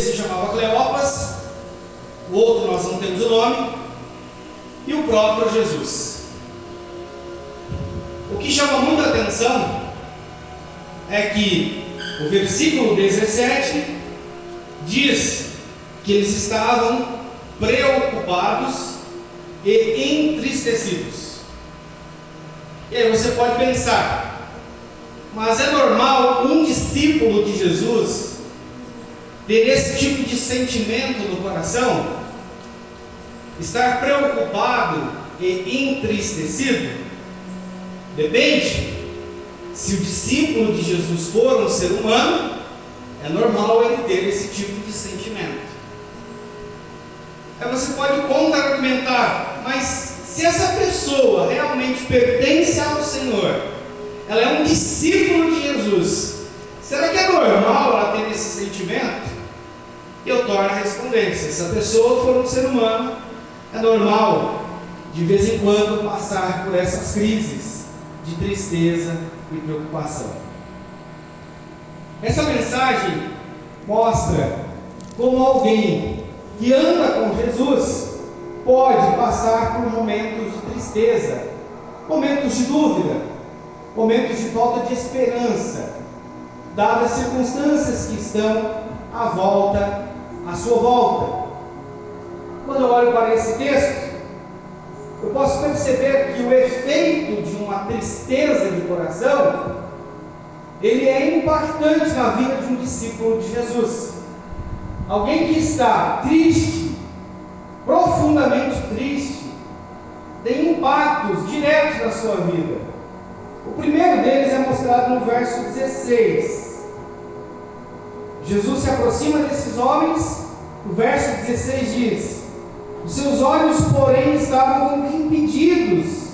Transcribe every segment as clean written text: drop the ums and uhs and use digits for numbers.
se chamava Cleopas, o outro nós não temos o nome, e o próprio Jesus. O que chama muita atenção é que o versículo 17 diz que eles estavam preocupados e entristecidos. E aí você pode pensar, mas é normal um discípulo de Jesus ter esse tipo de sentimento no coração? Estar preocupado e entristecido? Depende. Se o discípulo de Jesus for um ser humano, é normal ele ter esse tipo de sentimento. Aí você pode contra-argumentar, mas se essa pessoa realmente pertence ao Senhor, ela é um discípulo de Jesus, será que é normal ela ter esse sentimento? E eu torno a responder: se essa pessoa for um ser humano, é normal de vez em quando passar por essas crises de tristeza e preocupação. Essa mensagem mostra como alguém que anda com Jesus pode passar por momentos de tristeza, momentos de dúvida, momentos de falta de esperança, dadas as circunstâncias que estão à sua volta. Quando eu olho para esse texto, eu posso perceber que o efeito de uma tristeza de coração, ele é impactante na vida de um discípulo de Jesus. Alguém que está triste, profundamente triste, tem impactos diretos na sua vida. O primeiro deles é mostrado no verso 16. Jesus se aproxima desses homens, o verso 16 diz: os seus olhos, porém, estavam como que impedidos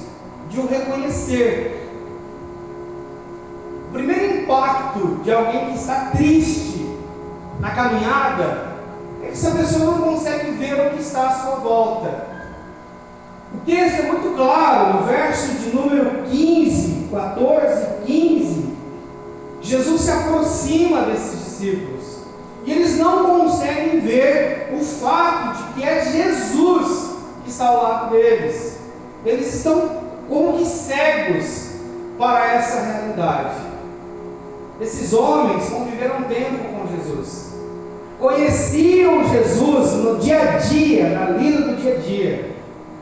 de o reconhecer. O primeiro impacto de alguém que está triste na caminhada é que essa pessoa não consegue ver o que está à sua volta. O texto é muito claro, no verso de número 15, 14, 15, Jesus se aproxima desses discípulos e eles não conseguem ver o fato de que é Jesus que está ao lado deles. Eles estão como que cegos para essa realidade. Esses homens conviveram tempo com Jesus, conheciam Jesus no dia a dia, na lida do dia a dia,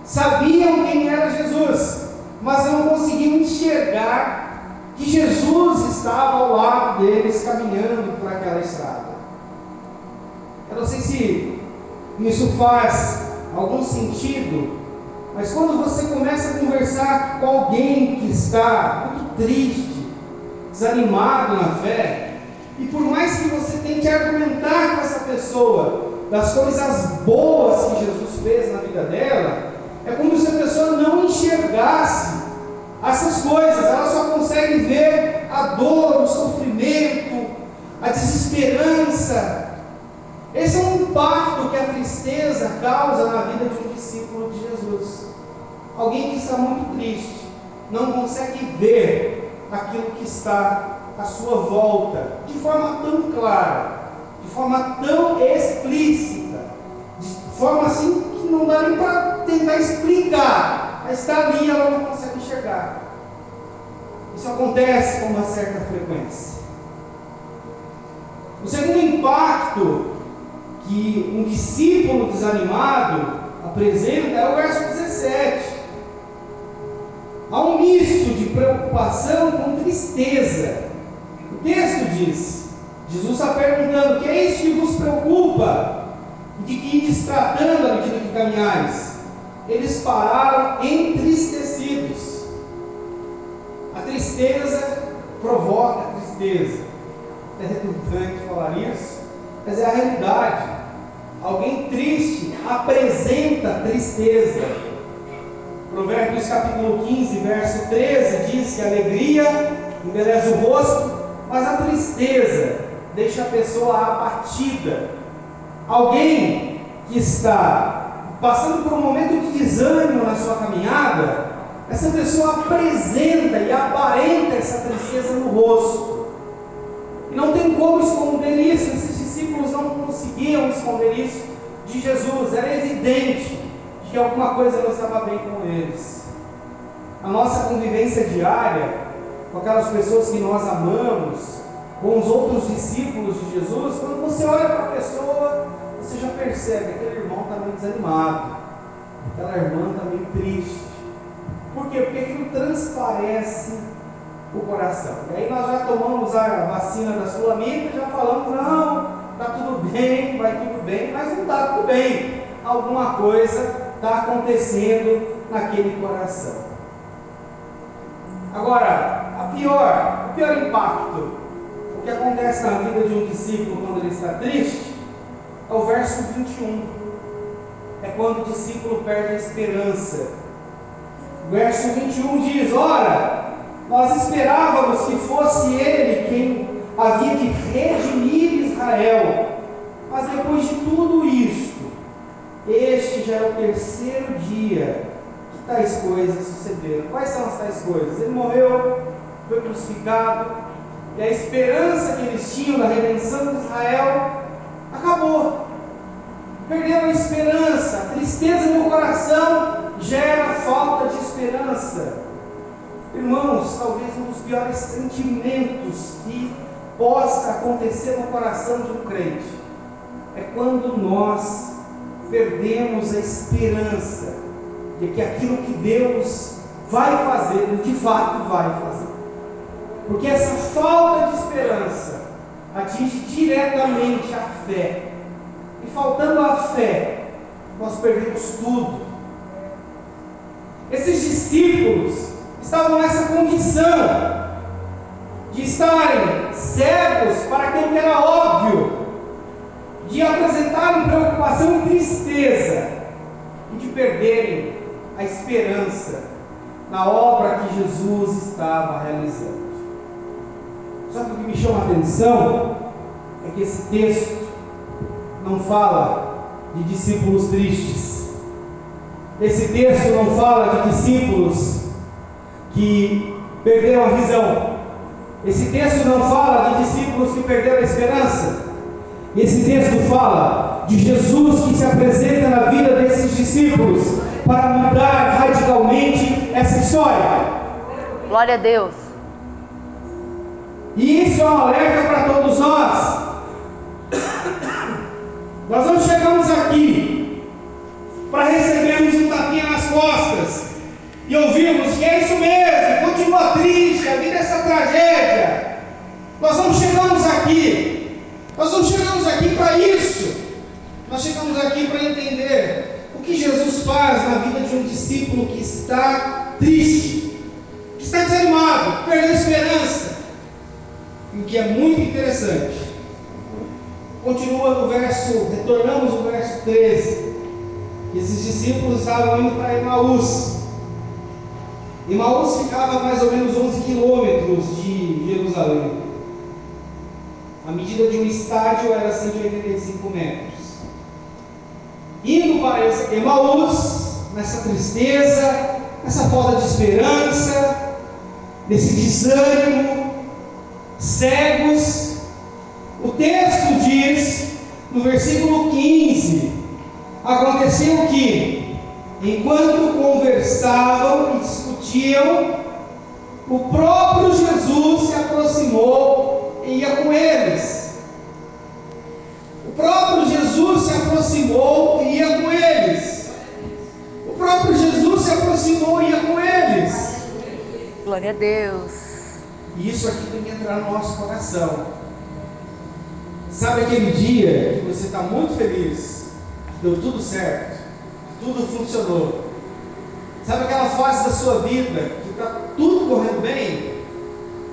sabiam quem era Jesus, mas não conseguiam enxergar que Jesus estava ao lado deles, caminhando por aquela estrada. Eu não sei se isso faz algum sentido, mas quando você começa a conversar com alguém que está muito triste, desanimado na fé, e por mais que você tente argumentar com essa pessoa das coisas boas que Jesus fez na vida dela, é como se a pessoa não enxergasse essas coisas. Ela só consegue ver a dor, o sofrimento, a desesperança. Esse é um impacto que a tristeza causa na vida de um discípulo de Jesus. Alguém que está muito triste, não consegue ver aquilo que está à sua volta de forma tão clara, de forma tão explícita, de forma assim que não dá nem para tentar explicar, mas está ali e ela não consegue enxergar. Isso acontece com uma certa frequência. O segundo impacto que um discípulo desanimado apresenta é o verso 17. Há um misto de preocupação com tristeza. O texto diz: Jesus está perguntando: que é isso que vos preocupa? E de que ides tratando à medida que caminhais? Eles pararam entristecidos. A tristeza provoca tristeza. É redundante falar isso, mas é a realidade. Alguém triste apresenta tristeza. Provérbios capítulo 15, verso 13 diz que a alegria embeleza o rosto, mas a tristeza deixa a pessoa abatida. Alguém que está passando por um momento de desânimo na sua caminhada, essa pessoa apresenta e aparenta essa tristeza no rosto. E não tem como esconder isso. Esses discípulos discípulos não conseguiam esconder isso de Jesus, era evidente que alguma coisa não estava bem com eles. A nossa convivência diária com aquelas pessoas que nós amamos, com os outros discípulos de Jesus, quando você olha para a pessoa, você já percebe que aquele irmão está meio desanimado, aquela irmã está meio triste. Por quê? Porque aquilo transparece o coração. E aí nós já tomamos a vacina da Sulamita, já falamos, não, está tudo bem, vai tudo bem, mas não está tudo bem. Alguma coisa está acontecendo naquele coração. Agora, o pior impacto, o que acontece na vida de um discípulo quando ele está triste, é o verso 21. É quando o discípulo perde a esperança. O verso 21 diz: ora, nós esperávamos que fosse ele quem havia de redimir Israel, mas depois de tudo isto, este já é o terceiro dia que tais coisas sucederam. Quais são as tais coisas? Ele morreu, foi crucificado, e a esperança que eles tinham da redenção de Israel acabou. Perderam a esperança, a tristeza no coração gera falta de esperança. Irmãos, talvez um dos piores sentimentos que possa acontecer no coração de um crente é quando nós perdemos a esperança de que aquilo que Deus vai fazer, de fato vai fazer. Porque essa falta de esperança atinge diretamente a fé. E faltando a fé, nós perdemos tudo. Esses discípulos estavam nessa condição de estarem cegos para aquilo que era óbvio, de apresentarem preocupação e tristeza, e de perderem a esperança na obra que Jesus estava realizando. Só que o que me chama a atenção é que esse texto não fala de discípulos tristes. Esse texto não fala de discípulos que perderam a visão. Esse texto não fala de discípulos que perderam a esperança. Esse texto fala de Jesus que se apresenta na vida desses discípulos para mudar radicalmente essa história. Glória a Deus. E isso é um alerta para todos nós. Nós não chegamos aqui para recebermos um tapinha nas costas e ouvirmos que é isso mesmo, continua triste, a vida é essa tragédia. Nós não chegamos aqui para isso. Nós chegamos aqui para entender o que Jesus faz na vida de um discípulo que está triste, que está desanimado, perdeu a esperança. E o que é muito interessante, continua no verso, retornamos no verso 13, que esses discípulos estavam indo para Emaús. Emaús ficava a mais ou menos 11 quilômetros de Jerusalém. A medida de um estádio era 185 metros. Indo para esse Emaús, nessa tristeza, nessa falta de esperança, nesse desânimo, cegos, o texto diz, no versículo 15, aconteceu que, enquanto conversavam e discutiam, o próprio Jesus se aproximou e ia com eles. O próprio Jesus se aproximou e ia com eles. O próprio Jesus se aproximou e ia com eles. Glória a Deus. E isso aqui tem que entrar no nosso coração. Sabe aquele dia que você está muito feliz, deu tudo certo, tudo funcionou? Sabe aquela fase da sua vida que está tudo correndo bem?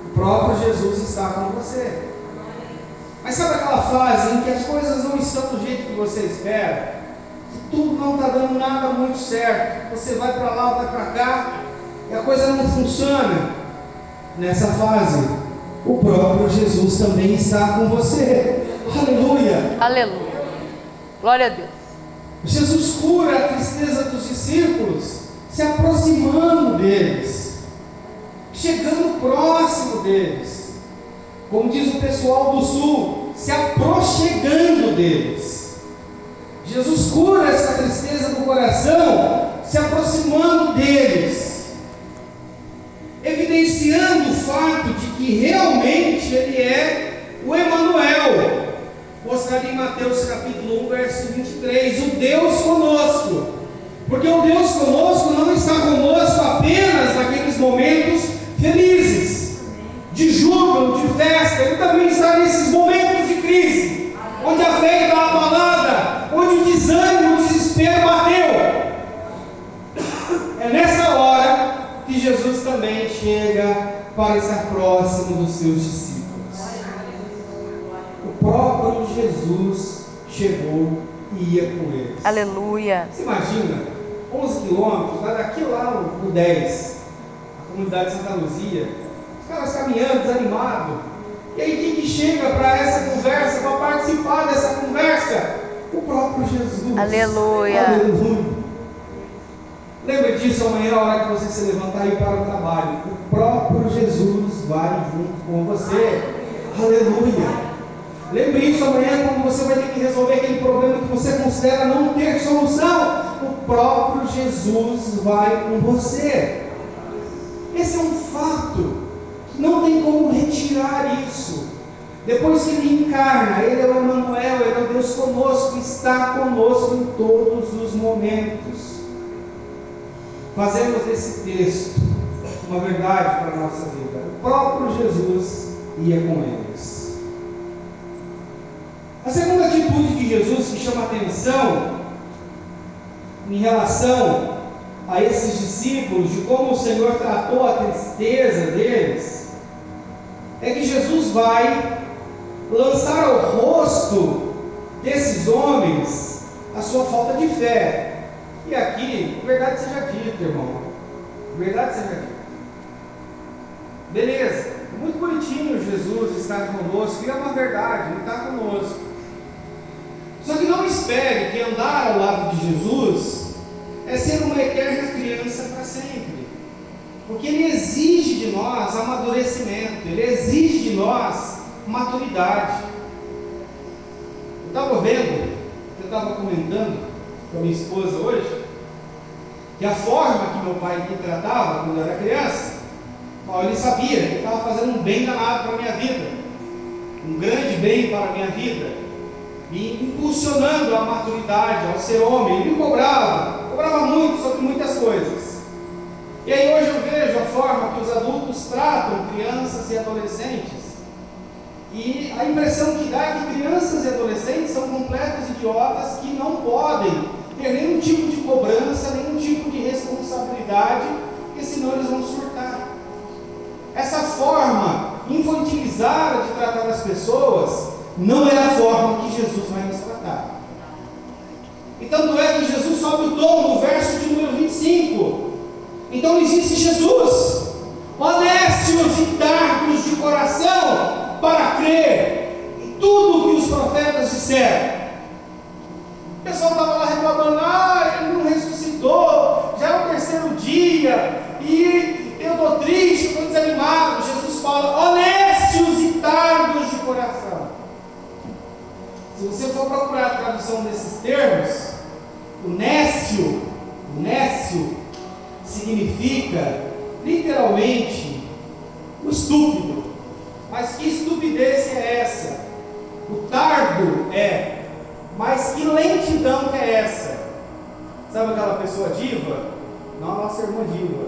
O próprio Jesus está com você. Mas sabe aquela fase em que as coisas não estão do jeito que você espera? Que tudo não está dando nada muito certo. Você vai para lá, vai para cá, e a coisa não funciona. Nessa fase, o próprio Jesus também está com você. Aleluia! Aleluia. Glória a Deus. Jesus cura a tristeza dos discípulos, se aproximando deles, chegando próximo deles. Como diz o pessoal do sul, se aproximando deles. Jesus cura essa tristeza do coração, se aproximando deles, evidenciando o fato de que realmente Ele é o Emanuel, mostrado em Mateus capítulo 1, verso 23, o Deus conosco. Porque o Deus conosco não está conosco apenas naqueles momentos felizes, de júbilo, de festa. Ele também está nesses momentos de crise, onde a fé está abalada, onde o desânimo, o desespero bateu. É nessa hora que Jesus também chega para estar próximo dos seus discípulos. O próprio Jesus chegou e ia com eles. Aleluia. Você imagina, 11 quilômetros, daqui lá no 10, a comunidade de Santa Luzia, os caras caminhando, desanimados. E aí quem que chega para essa conversa, para participar dessa conversa? O próprio Jesus. Aleluia. Aleluia. Lembre disso amanhã, a hora que você se levantar e ir para o trabalho. O próprio Jesus vai junto com você. Aleluia. Lembre isso amanhã, quando você vai ter que resolver aquele problema que você considera não ter solução. O próprio Jesus vai com você. Esse é um fato. Não tem como retirar isso. Depois que Ele encarna, Ele é o Emanuel, Ele é o Deus conosco, está conosco em todos os momentos. Fazemos desse texto uma verdade para a nossa vida. O próprio Jesus ia com eles. A segunda atitude de Jesus que chama a atenção em relação a esses discípulos, de como o Senhor tratou a tristeza deles, é que Jesus vai lançar ao rosto desses homens a sua falta de fé. E aqui, verdade seja dita, irmão, verdade seja dita. Beleza, é muito bonitinho Jesus estar conosco, e é uma verdade, Ele está conosco. Só que não espere que andar ao lado de Jesus é ser uma eterna criança para sempre. Porque Ele exige de nós amadurecimento, Ele exige de nós maturidade. Eu estava vendo, eu estava comentando com a minha esposa hoje, que a forma que meu pai me tratava quando eu era criança, ele sabia que eu estava fazendo um bem danado para a minha vida, um grande bem para a minha vida, me impulsionando à maturidade, ao ser homem. Ele me cobrava muito sobre muitas coisas. E aí hoje eu vejo a forma que os adultos tratam crianças e adolescentes, e a impressão que dá é que crianças e adolescentes são completos idiotas que não podem ter nenhum tipo de cobrança, nenhum tipo de responsabilidade, porque senão eles vão surtar. Essa forma infantilizada de tratar as pessoas não é a forma que Jesus vai nos tratar. E tanto é que Jesus sobe o tom no verso de número 25. Então lhes disse Jesus: honestos e tardos de coração para crer em tudo o que os profetas disseram. O pessoal estava lá reclamando: ele não ressuscitou, já é o terceiro dia, e eu estou triste, estou desanimado. Jesus fala: honestos e tardos de coração. Se você for procurar a tradução desses termos, o nécio significa literalmente o estúpido. Mas que estupidez é essa? O tardo é, mas que lentidão que é essa? Sabe aquela pessoa diva? Não a nossa irmã diva,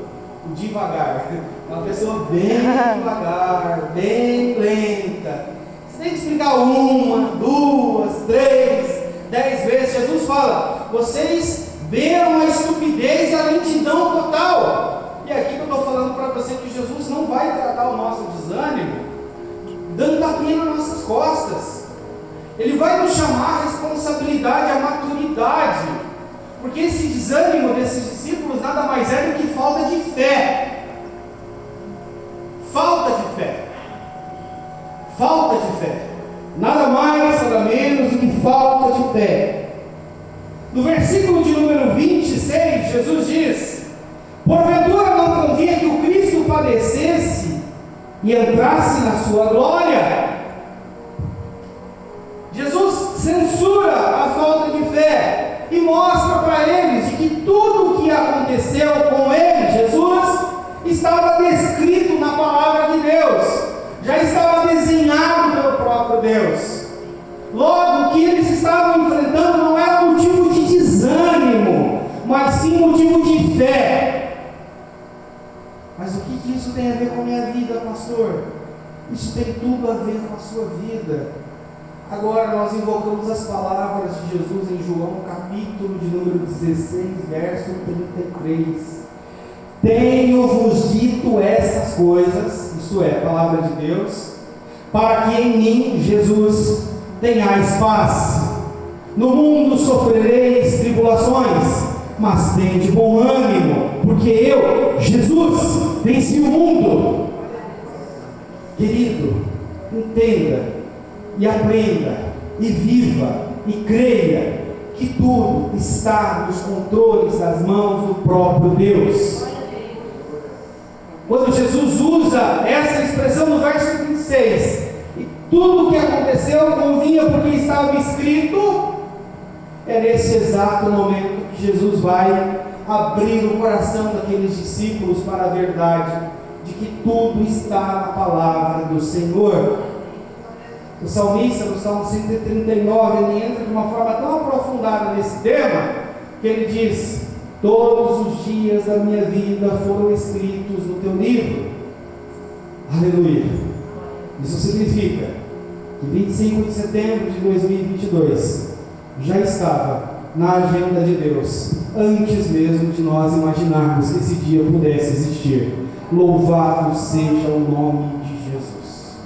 o devagar. Uma pessoa bem devagar, bem lenta. Você tem que explicar 1, 2, 3, 10 vezes. Jesus fala: vocês viram a estupidez e a lentidão total. E aqui que eu estou falando para você que Jesus não vai tratar o nosso desânimo dando tapinha nas nossas costas. Ele vai nos chamar a responsabilidade, a maturidade, porque esse desânimo desses discípulos nada mais é do que falta de fé. Falta de fé. Falta de fé. Nada mais, nada menos do que falta de fé. No versículo de número 26, Jesus diz: porventura não convinha que o Cristo padecesse e entrasse na sua glória? censura a falta de fé e mostra para eles de que tudo o que aconteceu com ele, Jesus, estava descrito na palavra de Deus, já estava desenhado pelo próprio Deus. Logo, o que eles estavam enfrentando não era motivo de desânimo, mas sim motivo de fé. Mas o que isso tem a ver com a minha vida, pastor? Isso tem tudo a ver com a sua vida. Agora nós invocamos as palavras de Jesus em João, capítulo de número 16, verso 33. Tenho-vos dito essas coisas, isto é, a palavra de Deus, para que em mim, Jesus, tenhais paz. No mundo sofrereis tribulações, mas tende bom ânimo, porque eu, Jesus, venci o mundo. Querido, entenda e aprenda e viva e creia que tudo está nos controles das mãos do próprio Deus. Quando Jesus usa essa expressão no verso 26, e tudo o que aconteceu convinha porque estava escrito, é nesse exato momento que Jesus vai abrir o coração daqueles discípulos para a verdade de que tudo está na palavra do Senhor. O salmista, no Salmo 139, ele entra de uma forma tão aprofundada nesse tema, que ele diz: todos os dias da minha vida foram escritos no teu livro. Aleluia. Isso significa que 25 de setembro de 2022 já estava na agenda de Deus, antes mesmo de nós imaginarmos que esse dia pudesse existir. Louvado seja o nome de Jesus.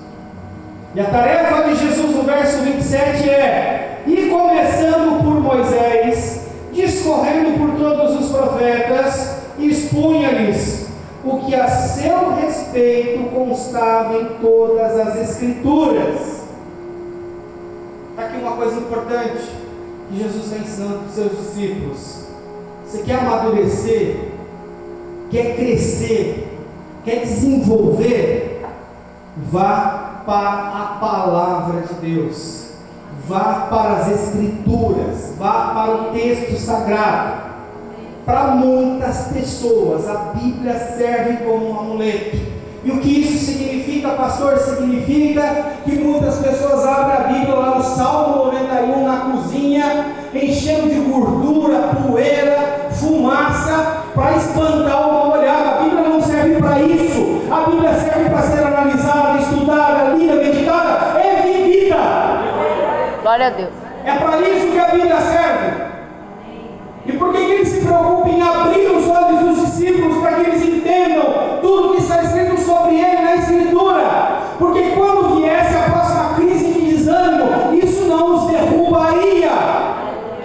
E a tarefa de Jesus no verso 27 é: e começando por Moisés, discorrendo por todos os profetas, expunha-lhes o que a seu respeito constava em todas as Escrituras. Está aqui uma coisa importante que Jesus está ensinando para os seus discípulos. Você quer amadurecer? Quer crescer? Quer desenvolver? Vá para a palavra de Deus, vá para as Escrituras, vá para o texto sagrado. Para muitas pessoas a Bíblia serve como um amuleto. E o que isso significa, pastor? Significa que muitas pessoas abrem a Bíblia lá no Salmo 91 na cozinha, enchendo de gordura, poeira, fumaça, para espantar o mal olhado. A Bíblia não serve para isso. A Bíblia serve para ser analisada, estudada, lida, meditada e vivida. Glória a Deus. É para isso que a Bíblia serve. E por que ele se preocupa em abrir os olhos dos discípulos para que eles entendam tudo que está escrito sobre ele na Escritura? Porque quando viesse a próxima crise de desânimo, isso não os derrubaria,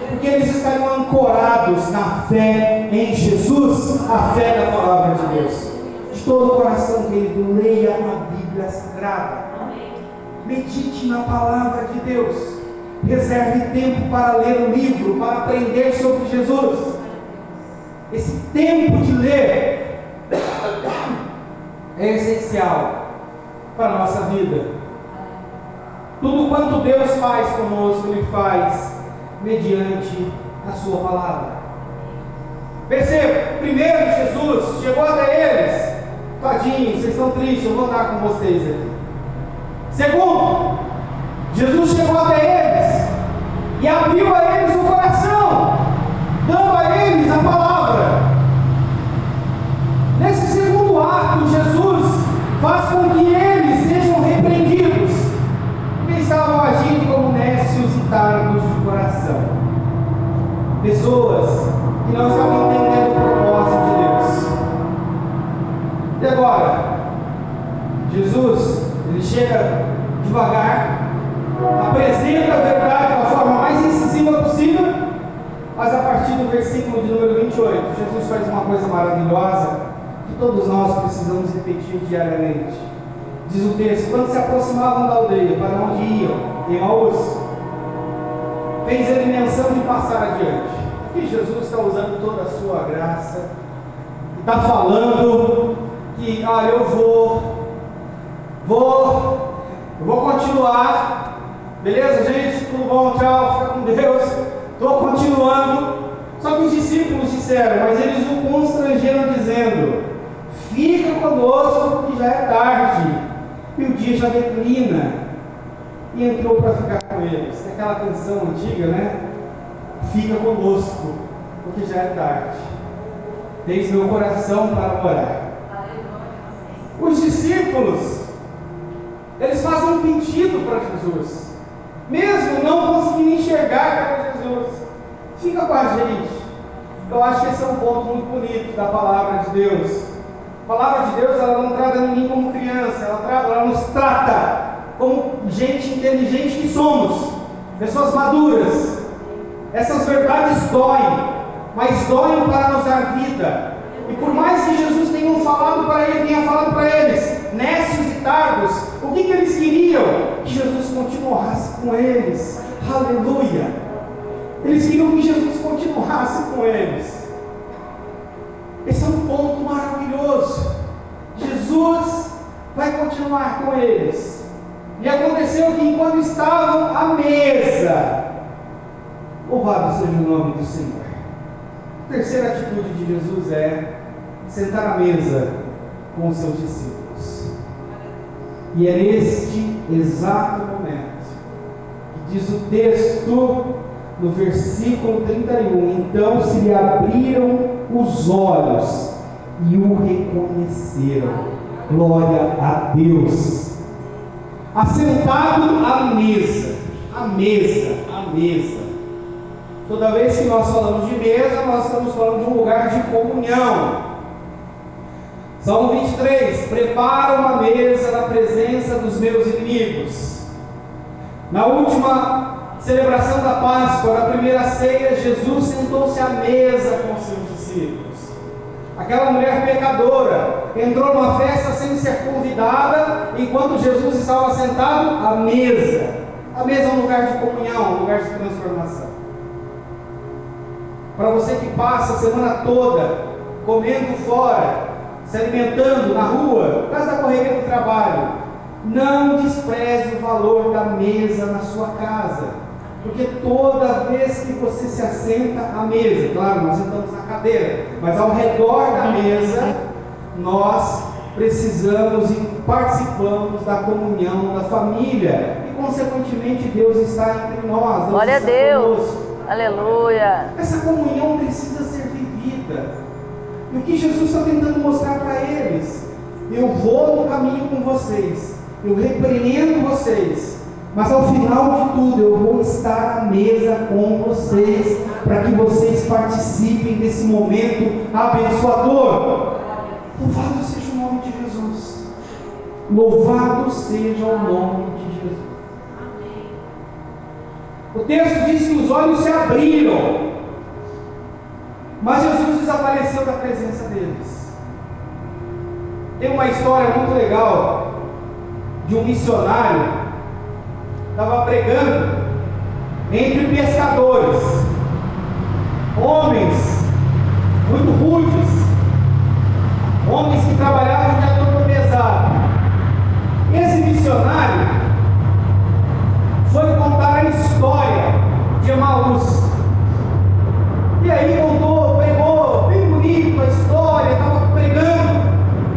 porque eles estariam ancorados na fé em Jesus, a fé da palavra de Deus. De todo o coração, querido, leia a Bíblia Sagrada, medite na palavra de Deus. Reserve tempo para ler o livro, para aprender sobre Jesus. Esse tempo de ler é essencial para a nossa vida. Tudo quanto Deus faz conosco, Ele faz mediante a sua palavra. Perceba, primeiro Jesus chegou até eles: tadinhos, vocês estão tristes, eu vou andar com vocês aqui. Segundo, Jesus chegou até eles e abriu a eles o coração, dando a eles a palavra. Nesse segundo ato, Jesus faz com que eles sejam repreendidos, porque estavam agindo como nécios e tardos de coração. Pessoas que não estavam entendendo o propósito de Deus. E agora, Jesus, ele chega devagar, apresenta a verdade da forma mais incisiva possível, mas a partir do versículo de número 28, Jesus faz uma coisa maravilhosa que todos nós precisamos repetir diariamente. Diz o texto: quando se aproximavam da aldeia para onde iam, Emaús, fez ele menção de passar adiante. E Jesus está usando toda a sua graça, está falando que, eu vou continuar, Beleza, gente? Tudo bom? Tchau, fica com Deus. Estou continuando. Só que os discípulos disseram, mas eles o constrangeram dizendo: fica conosco, porque já é tarde e o dia já declina. E entrou para ficar com eles. Tem aquela canção antiga, né? Fica conosco, porque já é tarde. Tens meu coração para orar. Os discípulos, eles fazem um pedido para Jesus, mesmo não conseguindo enxergar para Jesus. Fica com a gente. Eu acho que esse é um ponto muito bonito da palavra de Deus. A palavra de Deus, ela não trata ninguém como criança, ela nos trata como gente inteligente que somos, pessoas maduras. Essas verdades doem, mas doem para nos dar vida. E por mais que Jesus tenha falado para eles, nécios e tardos, o que eles queriam? Que Jesus continuasse com eles. Aleluia! Eles queriam que Jesus continuasse com eles. Esse é um ponto maravilhoso. Jesus vai continuar com eles. E aconteceu que enquanto estavam à mesa, louvado seja o nome do Senhor. A terceira atitude de Jesus é sentar à mesa com os seus discípulos. E é neste exato momento que diz o texto no versículo 31: então se lhe abriram os olhos e o reconheceram. Glória a Deus. Assentado à mesa, à mesa, à mesa. Toda vez que nós falamos de mesa, nós estamos falando de um lugar de comunhão. Salmo 23: prepara uma mesa na presença dos meus inimigos. Na última celebração da Páscoa, na primeira ceia, Jesus sentou-se à mesa com seus discípulos. Aquela mulher pecadora entrou numa festa sem ser convidada, enquanto Jesus estava sentado à mesa. A mesa é um lugar de comunhão, um lugar de transformação. Para você que passa a semana toda comendo fora, se alimentando na rua, por causa da correria do trabalho, não despreze o valor da mesa na sua casa. Porque toda vez que você se assenta à mesa, claro, nós sentamos na cadeira, mas ao redor da mesa, nós precisamos e participamos da comunhão da família. E consequentemente Deus está entre nós. Glória a Deus. Aleluia. Essa comunhão precisa ser vivida. E o que Jesus está tentando mostrar para eles? Eu vou no caminho com vocês, eu repreendo vocês, mas ao final de tudo eu vou estar à mesa com vocês, para que vocês participem desse momento abençoador. Louvado seja o nome de Jesus. Louvado seja o nome de Jesus. O texto diz que os olhos se abriram, mas Jesus desapareceu da presença deles. Tem uma história muito legal de um missionário estava pregando entre pescadores, homens muito rudes, homens que trabalhavam de acordo pesado. Esse missionário foi contar a história de Emaús. E aí contou, pegou bem bonito a história, estava pregando.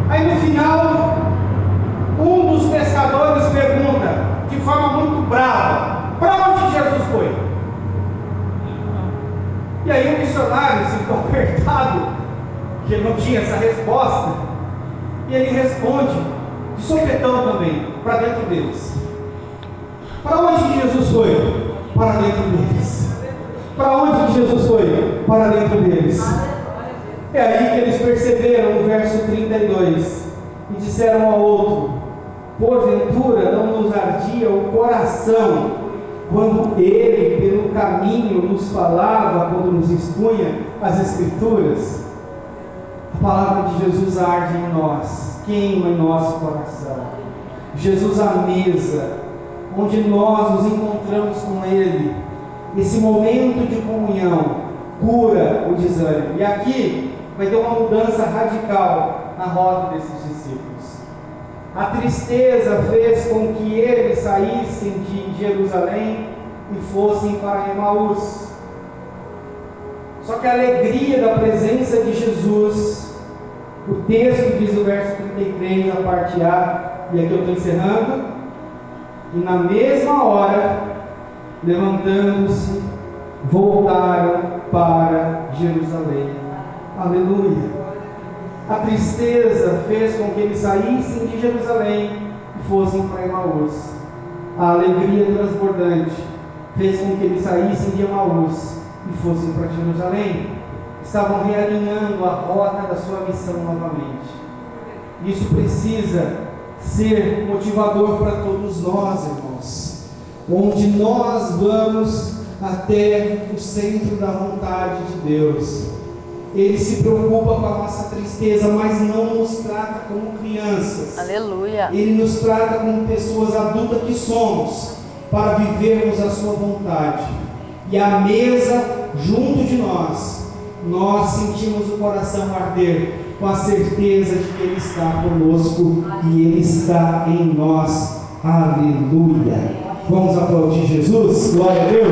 Aí no final, um dos pescadores pergunta, de forma muito brava: para onde Jesus foi? E aí o missionário se ficou apertado, que ele não tinha essa resposta, e ele responde, de sopetão também, para dentro deles. Para onde Jesus foi? Para dentro deles. Para onde Jesus foi? Para dentro deles. É aí que eles perceberam no verso 32 e disseram ao outro: porventura não nos ardia o coração quando ele pelo caminho nos falava, quando nos expunha as Escrituras? A palavra de Jesus arde em nós, queima em nosso coração. Jesus à mesa, onde nós nos encontramos com Ele, esse momento de comunhão cura o desânimo. E aqui vai ter uma mudança radical na rota desses discípulos. A tristeza fez com que eles saíssem de Jerusalém e fossem para Emaús. Só que a alegria da presença de Jesus, o texto diz no verso 33, a parte A, e aqui eu estou encerrando, e na mesma hora, levantando-se, voltaram para Jerusalém. Aleluia! A tristeza fez com que eles saíssem de Jerusalém e fossem para Emaús. A alegria transbordante fez com que eles saíssem de Emaús e fossem para Jerusalém. Estavam realinhando a rota da sua missão novamente. Isso precisa ser motivador para todos nós, irmãos. Onde nós vamos até o centro da vontade de Deus. Ele se preocupa com a nossa tristeza, mas não nos trata como crianças. Aleluia. Ele nos trata como pessoas adultas que somos, para vivermos a sua vontade. E à mesa, junto de nós sentimos o coração arder, com a certeza de que Ele está conosco e Ele está em nós. Aleluia! Vamos aplaudir Jesus? Glória a Deus!